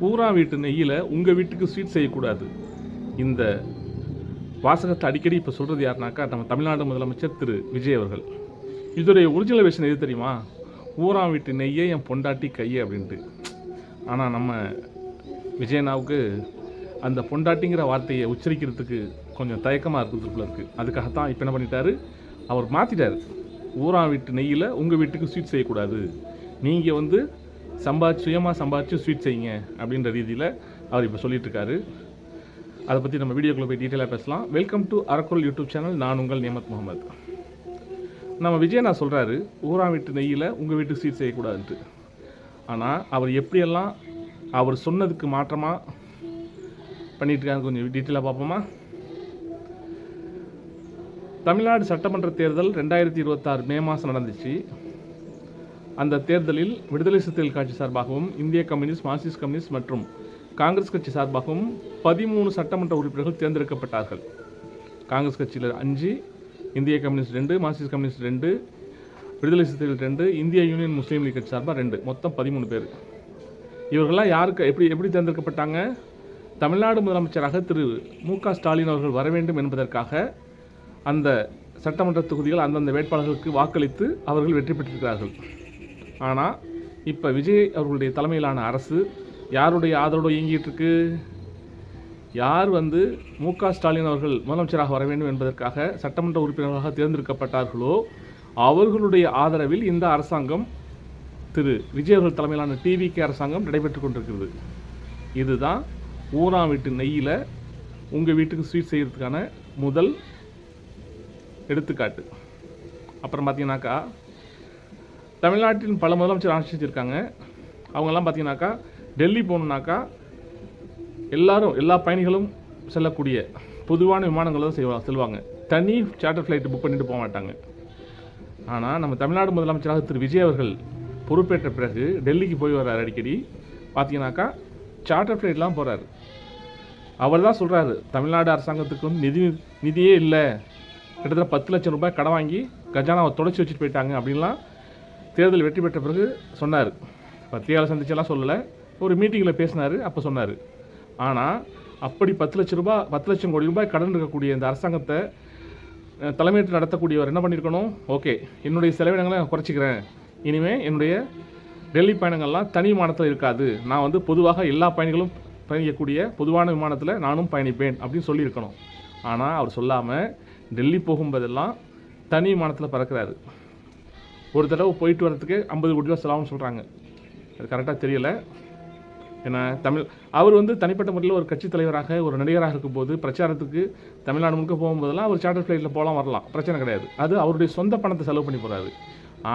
ஊரா வீட்டு நெய்யில் உங்கள் வீட்டுக்கு ஸ்வீட் செய்யக்கூடாது. இந்த வாசகத்தை அடிக்கடி இப்போ சொல்கிறது யாருனாக்கா நம்ம தமிழ்நாடு முதலமைச்சர் திரு விஜய் அவர்கள். இதோடைய ஒரிஜினல் விஷயம் எது தெரியுமா? ஊரா வீட்டு நெய்யே என் பொண்டாட்டி கையை அப்படின்ட்டு. ஆனால் நம்ம விஜயனாவுக்கு அந்த பொண்டாட்டிங்கிற வார்த்தையை உச்சரிக்கிறதுக்கு கொஞ்சம் தயக்கமாக இருக்கிறதுக்குள்ள இருக்குது. அதுக்காகத்தான் இப்போ என்ன பண்ணிட்டாரு, அவர் மாற்றிட்டார். ஊரா வீட்டு நெய்யில் உங்கள் வீட்டுக்கு ஸ்வீட் செய்யக்கூடாது, நீங்கள் சுயமாக சம்பாதிச்சு ஸ்வீட் செய்யுங்க அப்படின்ற ரீதியில் அவர் இப்போ சொல்லிட்டு இருக்காரு. அதை பற்றி நம்ம வீடியோக்குள்ளே போய் டீட்டெயிலாக பேசலாம். Welcome to Arakkural YouTube channel. நான் உங்கள் நியமத் முகமது. நம்ம விஜயனா சொல்கிறாரு ஊரா வீட்டு நெய்யில் உங்கள் வீட்டுக்கு ஸ்வீட் செய்யக்கூடாதுன்ட்டு. ஆனால் அவர் எப்படியெல்லாம் அவர் சொன்னதுக்கு மாற்றமாக பண்ணிட்டு இருக்காங்க கொஞ்சம் டீட்டெயிலாக பார்ப்போமா? தமிழ்நாடு சட்டமன்ற தேர்தல் 2026 மே மாதம் நடந்துச்சு. அந்த தேர்தலில் விடுதலை சிறுத்தைகள் கட்சி சார்பாகவும் இந்திய கம்யூனிஸ்ட், மார்க்சிஸ்ட் கம்யூனிஸ்ட் மற்றும் காங்கிரஸ் கட்சி சார்பாகவும் 13 சட்டமன்ற உறுப்பினர்கள் தேர்ந்தெடுக்கப்பட்டார்கள். காங்கிரஸ் கட்சியில் 5, இந்திய கம்யூனிஸ்ட் 2, மார்க்சிஸ்ட் கம்யூனிஸ்ட் 2, விடுதலை சிறுத்தைகள் 2, இந்திய யூனியன் முஸ்லீம் லீக் கட்சி சார்பாக 2, மொத்தம் 13 பேர். இவர்கள்லாம் யாருக்கு எப்படி தேர்ந்தெடுக்கப்பட்டாங்க? தமிழ்நாடு முதலமைச்சராக திரு மு.க. ஸ்டாலின் அவர்கள் வர வேண்டும் என்பதற்காக அந்த சட்டமன்ற தொகுதிகள் அந்தந்த வேட்பாளர்களுக்கு வாக்களித்து அவர்கள் வெற்றி பெற்றிருக்கிறார்கள். ஆனால் இப்போ விஜய் அவர்களுடைய தலைமையிலான அரசு யாருடைய ஆதரவோடு இயங்கிட்டு இருக்கு? யார் மு.க. ஸ்டாலின் அவர்கள் முதலமைச்சராக வர வேண்டும் என்பதற்காக சட்டமன்ற உறுப்பினர்களாக தேர்ந்தெடுக்கப்பட்டார்களோ அவர்களுடைய ஆதரவில் இந்த அரசாங்கம், திரு விஜய் அவர்கள் தலைமையிலான டிவிகே அரசாங்கம் நடைபெற்று கொண்டிருக்கிறது. இதுதான் ஊரா வீட்டு நெய்யில் உங்கள் வீட்டுக்கு ஸ்வீட் செய்கிறதுக்கான முதல் எடுத்துக்காட்டு. அப்புறம் பார்த்தீங்கன்னாக்கா தமிழ்நாட்டின் பல முதலமைச்சர் ஆட்சிச்சிருக்காங்க. அவங்கெல்லாம் பார்த்தீங்கன்னாக்கா டெல்லி போகணுன்னாக்கா எல்லா பயணிகளும் செல்லக்கூடிய பொதுவான விமானங்களை தான் செல்வாங்க. தனி சார்ட்டர் ஃப்ளைட்டு புக் பண்ணிட்டு போக மாட்டாங்க. ஆனால் நம்ம தமிழ்நாடு முதலமைச்சராக திரு விஜய் அவர்கள் பொறுப்பேற்ற பிறகு டெல்லிக்கு போய் வர்றாரு. அடிக்கடி பார்த்தீங்கன்னாக்கா சார்ட்டர் ஃப்ளைட்லாம் போகிறாரு. அவர் தான் சொல்கிறாரு தமிழ்நாடு அரசாங்கத்துக்கு நிதியே இல்லை, கிட்டத்தட்ட 10 லட்சம் ரூபாய் கடன் வாங்கி கஜானாவை தொடச்சி வச்சுட்டு போயிட்டாங்க அப்படின்லாம் தேர்தல் வெற்றி பெற்ற பிறகு சொன்னார். பத்திரிகையாளர் சந்திச்செல்லாம் சொல்லலை, ஒரு மீட்டிங்கில் பேசினார், அப்போ சொன்னார். ஆனால் அப்படி 10 லட்சம் கோடி ரூபாய் கடன் இருக்கக்கூடிய இந்த அரசாங்கத்தை தலைமையேற்று நடத்தக்கூடியவர் என்ன பண்ணியிருக்கணும்? ஓகே, என்னுடைய செலவினங்களை நான் குறைச்சிக்கிறேன், இனிமேல் என்னுடைய டெல்லி பயணங்கள்லாம் தனி விமானத்தில் இருக்காது, நான் பொதுவாக எல்லா பயணிகளும் பயணிக்கக்கூடிய பொதுவான விமானத்தில் நானும் பயணிப்பேன் அப்படின்னு சொல்லியிருக்கணும். ஆனால் அவர் சொல்லாமல் டெல்லி போகும்போதெல்லாம் தனி விமானத்தில் பறக்கிறாரு. ஒரு தடவை போயிட்டு வரதுக்கு 50 கோடி ரூபா செலவுன்னு சொல்கிறாங்க. அது கரெக்டாக தெரியலை. ஏன்னா அவர் தனிப்பட்ட முறையில் ஒரு கட்சி தலைவராக, ஒரு நடிகராக இருக்கும்போது பிரச்சாரத்துக்கு தமிழ்நாடு முழுக்க போகும்போதெல்லாம் அவர் சார்ட்டர் ஃப்ளைட்டில் போகலாம் வரலாம், பிரச்சனை கிடையாது. அது அவருடைய சொந்த பணத்தை செலவு பண்ணி போகிறாரு.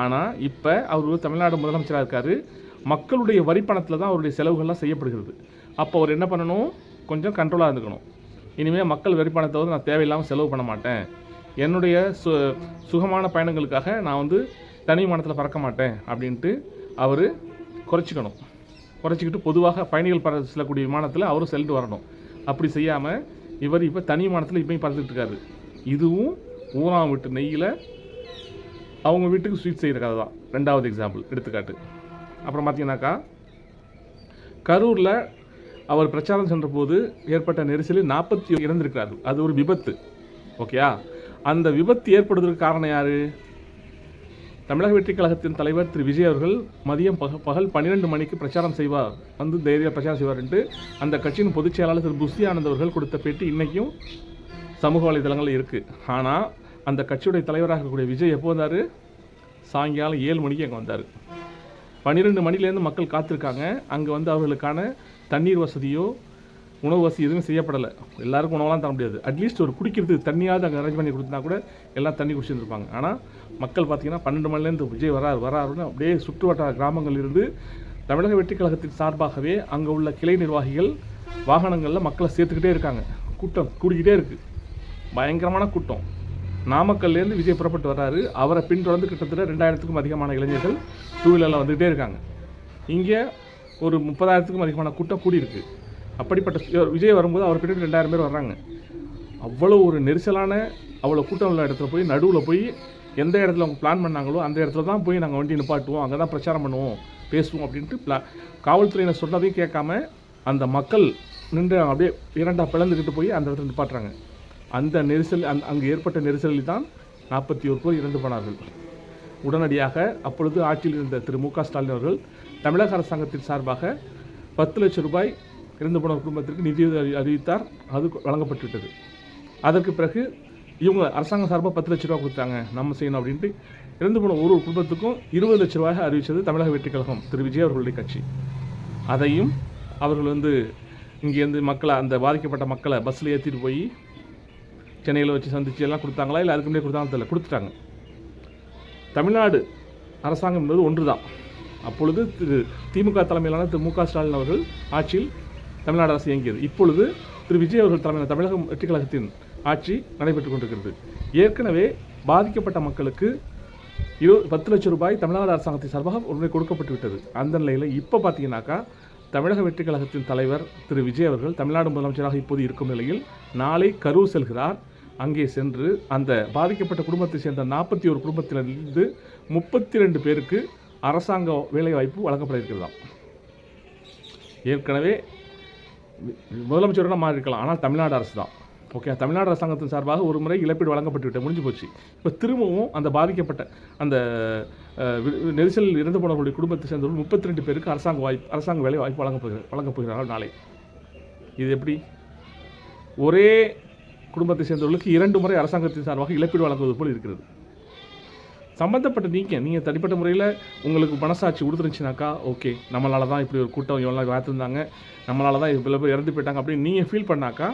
ஆனால் இப்போ அவர் தமிழ்நாடு முதலமைச்சராக இருக்கார். மக்களுடைய வரி பணத்தில் தான் அவருடைய செலவுகள்லாம் செய்யப்படுகிறது. அப்போ அவர் என்ன பண்ணணும்? கொஞ்சம் கண்ட்ரோலாக இருந்துக்கணும். இனிமேல் மக்கள் வரி பணத்தை நான் தேவையில்லாமல் செலவு பண்ண மாட்டேன், என்னுடைய சுகமான பயணங்களுக்காக நான் தனி விமானத்தில் பறக்க மாட்டேன் அப்படின்ட்டு அவர் குறைச்சிக்கிட்டு பொதுவாக பயணிகள் செல்லக்கூடிய விமானத்தில் அவரும் செல்லிட்டு வரணும். அப்படி செய்யாமல் இவர் இப்போ தனி விமானத்தில் இப்போயும் பறந்துட்டு இருக்காரு. இதுவும் ஊரா வீட்டு நெய்யில் அவங்க வீட்டுக்கு ஸ்வீட் செய்கிற கதை தான். 2வது எக்ஸாம்பிள் எடுத்துக்காட்டு. அப்புறம் பார்த்தீங்கன்னாக்கா கரூரில் அவர் பிரச்சாரம் சென்ற போது ஏற்பட்ட நெரிசலில் 40 இறந்திருக்கிறார்கள். அது ஒரு விபத்து. ஓகேயா? அந்த விபத்து ஏற்படுவதற்கு காரணம் யார்? தமிழக வெற்றி கழகத்தின் தலைவர் திரு விஜய் அவர்கள் மதியம் பகல் 12 மணிக்கு பிரச்சாரம் செய்வார், தைரியம் பிரச்சாரம் செய்வார் அந்த கட்சியின் பொதுச் செயலாளர் திரு புஷி ஆனந்த் அவர்கள் கொடுத்த பேட்டி இன்றைக்கும் சமூக வலைதளங்களில் இருக்குது. ஆனால் அந்த கட்சியுடைய தலைவராக இருக்கக்கூடிய விஜய் எப்போ வந்தார்? சாயங்காலம் 7 மணிக்கு அங்கே வந்தார். 12 மணிலேருந்து மக்கள் காத்திருக்காங்க. அங்கே அவர்களுக்கான தண்ணீர் வசதியோ உணவு வசதி எதுவும் செய்யப்படலை. எல்லாருக்கும் உணவெல்லாம் தர முடியாது. அட்லீஸ்ட் ஒரு குடிக்கிறதுக்கு தண்ணியாவது அங்கே அரேஞ்ச் பண்ணி கொடுத்தா கூட எல்லாம் தண்ணி குடிச்சிருந்துருப்பாங்க. ஆனால் மக்கள் பார்த்தீங்கன்னா 12 மணிலேருந்து விஜய் வராருன்னு அப்படியே சுற்று வட்டார கிராமங்களிலிருந்து தமிழக வெற்றி கழகத்தின் சார்பாகவே அங்கே உள்ள கிளை நிர்வாகிகள் வாகனங்களில் மக்களை சேர்த்துக்கிட்டே இருக்காங்க. கூட்டம் கூடிக்கிட்டே இருக்குது, பயங்கரமான கூட்டம். நாமக்கல்லேருந்து விஜய் புறப்பட்டு வர்றாரு. அவரை பின்தொடர்ந்து கிட்டத்தட்ட 2000க்கும் அதிகமான இளைஞர்கள் 2 வீலரில் வந்துகிட்டே இருக்காங்க. இங்கே ஒரு 30,000க்கும் அதிகமான கூட்டம் கூடியிருக்கு. அப்படிப்பட்ட விஜய் வரும்போது அவர் பின்னாடி 2000 பேர் வர்றாங்க. அவ்வளோ ஒரு நெரிசலான, அவ்வளோ கூட்டம் உள்ள இடத்துல போய் நடுவில் போய் எந்த இடத்துல அவங்க பிளான் பண்ணாங்களோ அந்த இடத்துல தான் போய் நாங்கள் வண்டி நிப்பாட்டுவோம், அங்கே தான் பிரச்சாரம் பண்ணுவோம், பேசுவோம் அப்படின்ட்டு காவல்துறையினர் சொன்னதையும் கேட்காம அந்த மக்கள் நின்று அப்படியே இரண்டாக பிளந்துக்கிட்டு போய் அந்த இடத்துல நிப்பாட்டுறாங்க. அந்த நெரிசல் அங்கு ஏற்பட்ட நெரிசலில் தான் 41 பேர் இறந்து போனார்கள். உடனடியாக அப்பொழுது ஆட்சியில் இருந்த திரு மு.க. ஸ்டாலின் அவர்கள் தமிழக அரசாங்கத்தின் சார்பாக 10 லட்சம் ரூபாய் இறந்து போன குடும்பத்திற்கு நிதியுதவி அறிவித்தார். அது வழங்கப்பட்டுவிட்டது. அதற்கு பிறகு இவங்க அரசாங்கம் சார்பாக 10 லட்ச ரூபா கொடுத்தாங்க, நம்ம செய்யணும் அப்படின்ட்டு இறந்து போன ஒரு குடும்பத்துக்கும் 20 லட்ச ரூபாய் அறிவித்தது தமிழக வெற்றிக் கழகம் திரு விஜய் அவர்களுடைய கட்சி. அதையும் அவர்கள் இங்கேருந்து மக்களை, அந்த பாதிக்கப்பட்ட மக்களை பஸ்ஸில் ஏற்றிட்டு போய் சென்னையில் வச்சு சந்திச்சு எல்லாம் கொடுத்தாங்களா, இல்லை அதுக்கு முன்னாடி கொடுத்தாங்க தெரியல, கொடுத்துட்டாங்க. தமிழ்நாடு அரசாங்கம் என்பது ஒன்று தான். அப்பொழுது திரு திமுக தலைமையிலான திரு மு.க. ஸ்டாலின் அவர்கள் ஆட்சியில் தமிழ்நாடு அரசு இயங்கியது. இப்பொழுது திரு விஜய் அவர்கள் தலைமையிலான தமிழக வெற்றிக் கழகத்தின் ஆட்சி நடைபெற்றுக் கொண்டிருக்கிறது. ஏற்கனவே பாதிக்கப்பட்ட மக்களுக்கு 10 லட்சம் ரூபாய் தமிழ்நாடு அரசாங்கத்தின் சார்பாக உடனே கொடுக்கப்பட்டு விட்டது. அந்த நிலையில் இப்போ பார்த்தீங்கன்னாக்கா தமிழக வெற்றிக் கழகத்தின் தலைவர் திரு விஜய் அவர்கள் தமிழ்நாடு முதலமைச்சராக இப்போது இருக்கும் நிலையில் நாளை கரூர் செல்கிறார். அங்கே சென்று அந்த பாதிக்கப்பட்ட குடும்பத்தை சேர்ந்த 41 குடும்பத்திலிருந்து 32 பேருக்கு அரசாங்க வேலைவாய்ப்பு வழங்கப்பட இருக்கிறதாம். ஏற்கனவே முதலமைச்சரோட மாறி இருக்கலாம், ஆனால் தமிழ்நாடு அரசு தான். ஓகே, தமிழ்நாடு அரசாங்கத்தின் சார்பாக ஒரு முறை இழப்பீடு வழங்கப்பட்டு முடிஞ்சு போச்சு. இப்போ திரும்பவும் அந்த பாதிக்கப்பட்ட அந்த நெரிசலில் இறந்து போனவர்களுடைய குடும்பத்தை சேர்ந்தவர்கள் 32 பேருக்கு அரசாங்க வேலை வாய்ப்பு வழங்கப் போகிறார்கள் நாளை. இது எப்படி? ஒரே குடும்பத்தை சேர்ந்தவர்களுக்கு 2 முறை அரசாங்கத்தின் சார்பாக இழப்பீடு வழங்குவது போல் இருக்கிறது. சம்பந்தப்பட்ட நீங்கள் தனிப்பட்ட முறையில் உங்களுக்கு மனசாட்சி கொடுத்துருந்துச்சுனாக்கா ஓகே, நம்மளால தான் இப்படி ஒரு கூட்டம் இவெல்லாம் பார்த்துருந்தாங்க, நம்மளால தான் இவ்வளோ பேர் இறந்து போயிட்டாங்க அப்படின்னு நீங்கள் ஃபீல் பண்ணாக்கா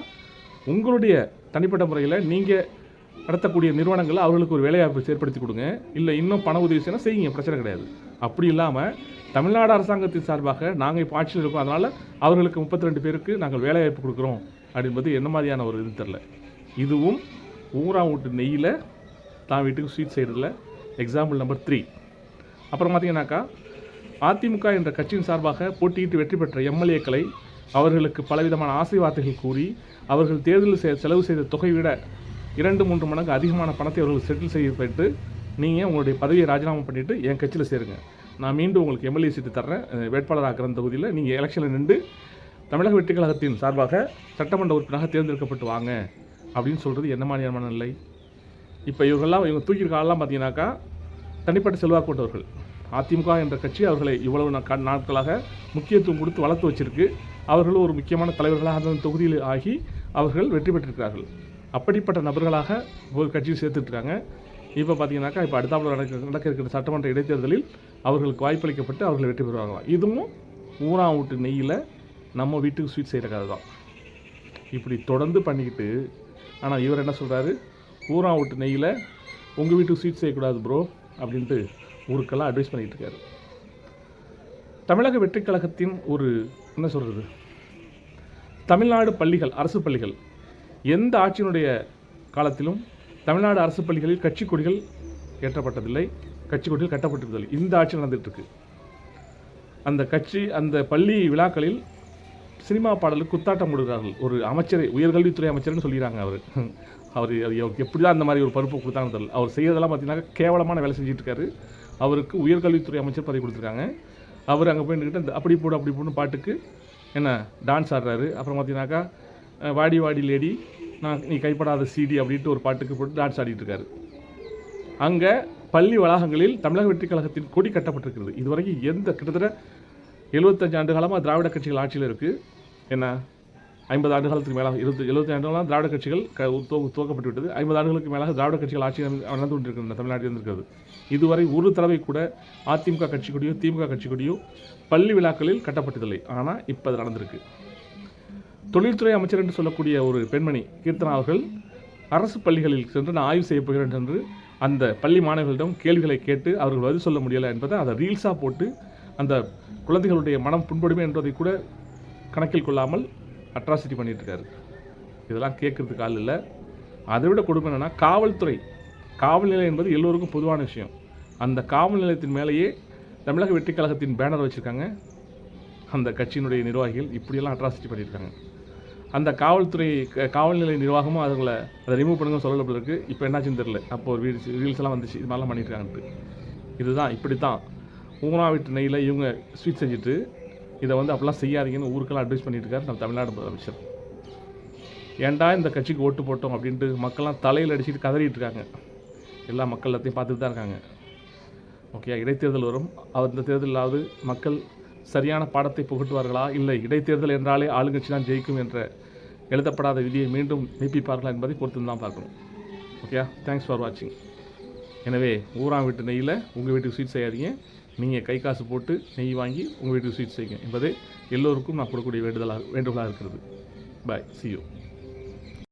உங்களுடைய தனிப்பட்ட முறையில் நீங்கள் நடத்தக்கூடிய நிறுவனங்களில் அவர்களுக்கு ஒரு வேலைவாய்ப்பு ஏற்படுத்தி கொடுங்க. இல்லை இன்னும் பண உதவி செய்யணும் செய்யுங்க, பிரச்சனை கிடையாது. அப்படி இல்லாமல் தமிழ்நாடு அரசாங்கத்தின் சார்பாக நாங்கள் இப்போ ஆட்சியில் இருக்கோம், அதனால் அவர்களுக்கு 32 பேருக்கு நாங்கள் வேலைவாய்ப்பு கொடுக்குறோம் அப்படின்பது என்ன மாதிரியான ஒரு இது தெரில. இதுவும் ஊரா வீட்டு நெய்யில் தான் வீட்டுக்கு ஸ்வீட் செய்கிறதுல எக்ஸாம்பிள் நம்பர் 3. அப்புறம் பார்த்தீங்கன்னாக்கா அதிமுக என்ற கட்சியின் சார்பாக போட்டியிட்டு வெற்றி பெற்ற எம்எல்ஏக்களை அவர்களுக்கு பலவிதமான ஆசை வார்த்தைகள் கூறி அவர்கள் தேர்தலில் செலவு செய்த தொகை விட 2-3 மடங்கு அதிகமான பணத்தை அவர்கள் செட்டில் செய்யப்பட்டு நீங்கள் உங்களுடைய பதவியை ராஜினாமா பண்ணிவிட்டு என் கட்சியில் சேருங்க, நான் மீண்டும் உங்களுக்கு எம்எல்ஏ சீட்டு தர்றேன், வேட்பாளராக இருக்கிற தொகுதியில் நீங்கள் எலெக்ஷனில் நின்று தமிழக வெற்றிக் கழகத்தின் சார்பாக சட்டமன்ற உறுப்பினராக தேர்ந்தெடுக்கப்பட்டு வாங்க அப்படின்னு சொல்கிறது என்ன மாதிரியான நிலை? இப்போ இவங்க தூக்கியிருக்காலாம் பார்த்தீங்கன்னாக்கா தனிப்பட்ட செல்வாக்கு கொண்டவர்கள். அதிமுக என்ற கட்சி அவர்களை இவ்வளவு நாட்களாக முக்கியத்துவம் கொடுத்து வளர்த்து வச்சிருக்கு. அவர்களும் ஒரு முக்கியமான தலைவர்களாக அந்த தொகுதியில் ஆகி அவர்கள் வெற்றி பெற்றிருக்கிறார்கள். அப்படிப்பட்ட நபர்களாக ஒரு கட்சியில் சேர்த்துட்ருக்காங்க. இப்போ பார்த்தீங்கன்னாக்கா இப்போ அடுத்தாப்புல நடக்க இருக்கிற சட்டமன்ற இடைத்தேர்தலில் அவர்களுக்கு வாய்ப்பளிக்கப்பட்டு அவர்கள் வெற்றி பெறுவாங்களாம். இதுவும் ஊரா வீட்டு நெய்யில் நம்ம வீட்டுக்கு ஸ்வீட் செய்கிற கதை தான். இப்படி தொடர்ந்து பண்ணிக்கிட்டு ஆனால் இவர் என்ன சொல்கிறாரு, ஊரா வீட்டு நெய்யில் உங்கள் வீட்டுக்கு ஸ்வீட் செய்யக்கூடாது ப்ரோ அப்படின்ட்டு ஊருக்கெல்லாம் அட்வைஸ் பண்ணிகிட்டு இருக்காரு. தமிழக வெற்றிக் கழகத்தின் ஒரு என்ன சொல்கிறது, தமிழ்நாடு பள்ளிகள், அரசு பள்ளிகள், எந்த ஆட்சியினுடைய காலத்திலும் தமிழ்நாடு அரசு பள்ளிகளில் கட்சி கொடிகள் ஏற்றப்பட்டதில்லை, கட்சி கொடிகள் கட்டப்பட்டிருப்பதில்லை. இந்த ஆட்சி நடந்துகிட்ருக்கு. அந்த பள்ளி விழாக்களில் சினிமா பாடலுக்கு குத்தாட்டம் போடுகிறார்கள். ஒரு அமைச்சரை, உயர்கல்வித்துறை அமைச்சர்னு சொல்லிடுறாங்க. அவர் எப்படி தான் அந்த மாதிரி ஒரு பருப்பு கொடுத்தாங்கன்னு தெரியல. அவர் செய்யறதெல்லாம் பார்த்தீங்கன்னா கேவலமான வேலை செஞ்சுட்டு இருக்காரு. அவருக்கு உயர்கல்வித்துறை அமைச்சர் பதவி கொடுத்துருக்காங்க. அவர் அங்கே போய் நின்றுட்டு அப்படி போடு பாட்டுக்கு என்ன டான்ஸ் ஆடுறாரு. அப்புறம் பார்த்தீங்கன்னாக்கா வாடி வாடி லேடி நீ கைப்படாத சிடி அப்படின்ட்டு ஒரு பாட்டுக்கு போட்டு டான்ஸ் ஆடிட்டு இருக்காரு. அங்கே பள்ளி வளாகங்களில் தமிழக வெற்றிக் கழகத்தின் கொடி கட்டப்பட்டிருக்கிறது. இதுவரைக்கும் கிட்டத்தட்ட 75 ஆண்டு காலமாக திராவிட கட்சிகள் ஆட்சியில் இருக்குது. என்ன 50 ஆண்டு காலத்துக்கு மேலாக 70 ஆண்டுகளாக திராவிட கட்சிகள் துவக்கப்பட்டு விட்டது. 50 ஆண்டுகளுக்கு மேலாக திராவிட கட்சிகள் ஆட்சி நடந்து கொண்டிருக்கிறது தமிழ்நாட்டில் இருந்திருக்கிறது. இதுவரை ஒரு தடவை கூட அதிமுக கட்சி கொடியோ திமுக கட்சி கொடியோ பள்ளி விழாக்களில் கட்டப்பட்டதில்லை. ஆனால் இப்போ அது நடந்திருக்கு. தொழில்துறை அமைச்சர் என்று சொல்லக்கூடிய ஒரு பெண்மணி கீர்த்தனா அவர்கள் அரசு பள்ளிகளில் சென்று நான் ஆய்வு செய்ய போகிறேன் என்று அந்த பள்ளி மாணவர்களிடம் கேள்விகளை கேட்டு அவர்கள் பதில் சொல்ல முடியலை என்பதை அதை ரீல்ஸாக போட்டு அந்த குழந்தைகளுடைய மனம் புண்படுமே என்பதை கூட கணக்கில் கொள்ளாமல் அட்ராசிட்டி பண்ணிகிட்ருக்காரு. இதெல்லாம் கேட்குறதுக்கு ஆள் இல்லை. அதை விட கொடுமை என்னென்னா காவல் நிலையம் என்பது எல்லோருக்கும் பொதுவான விஷயம். அந்த காவல் நிலையத்தின் மேலேயே தமிழக வெற்றிக் கழகத்தின் பேனர் வச்சுருக்காங்க. அந்த கட்சியினுடைய நிர்வாகிகள் இப்படியெல்லாம் அட்ராசிட்டி பண்ணியிருக்காங்க. அந்த காவல் நிலைய நிர்வாகமும் அதை ரிமூவ் பண்ணுங்க சொல்லப்பட இருக்குது. இப்போ என்னாச்சுன்னு தெரியல. அப்போ ஒரு ரீல்ஸ் எல்லாம் வந்துச்சு, இது மாதிரிலாம் பண்ணியிருக்காங்கன்ட்டு. இதுதான் இப்படி தான் ஊனா வீட்டு நெய்யில் இவங்க ஸ்வீட் செஞ்சுட்டு இதை வந்து அப்படிலாம் செய்யாதீங்கன்னு ஊருக்கெல்லாம் அட்வைஸ் பண்ணிட்டு இருக்காரு நம்ம தமிழ்நாடு முதலமைச்சர். ஏன்டா இந்த கட்சிக்கு ஓட்டு போட்டோம் அப்படின்ட்டு மக்கள்லாம் தலையில் அடிச்சுட்டு கதறிட்டு இருக்காங்க. எல்லா மக்கள் எல்லாத்தையும் பார்த்துட்டு தான் இருக்காங்க. ஓகே, இடைத்தேர்தல் வரும். அந்த தேர்தலாவது மக்கள் சரியான பாடத்தை புகட்டுவார்களா, இல்லை இடைத்தேர்தல் என்றாலே ஆளுங்கட்சி தான் ஜெயிக்கும் என்ற எழுதப்படாத விதியை மீண்டும் மெய்ப்பிப்பார்களா என்பதை பொறுத்து தான் பார்க்கணும். ஓகே, தேங்க்ஸ் ஃபார் வாட்சிங். எனவே ஊராம் வீட்டு நெய்யில் உங்கள் வீட்டுக்கு ஸ்வீட் செய்யாதீங்க, நீங்கள் கை காசு போட்டு நெய் வாங்கி உங்கள் வீட்டுக்கு ஸ்வீட் செய்யுங்க என்பதே எல்லோருக்கும் நான் கொடுக்கக்கூடிய வேண்டுகோளாக இருக்கிறது. பாய், see you.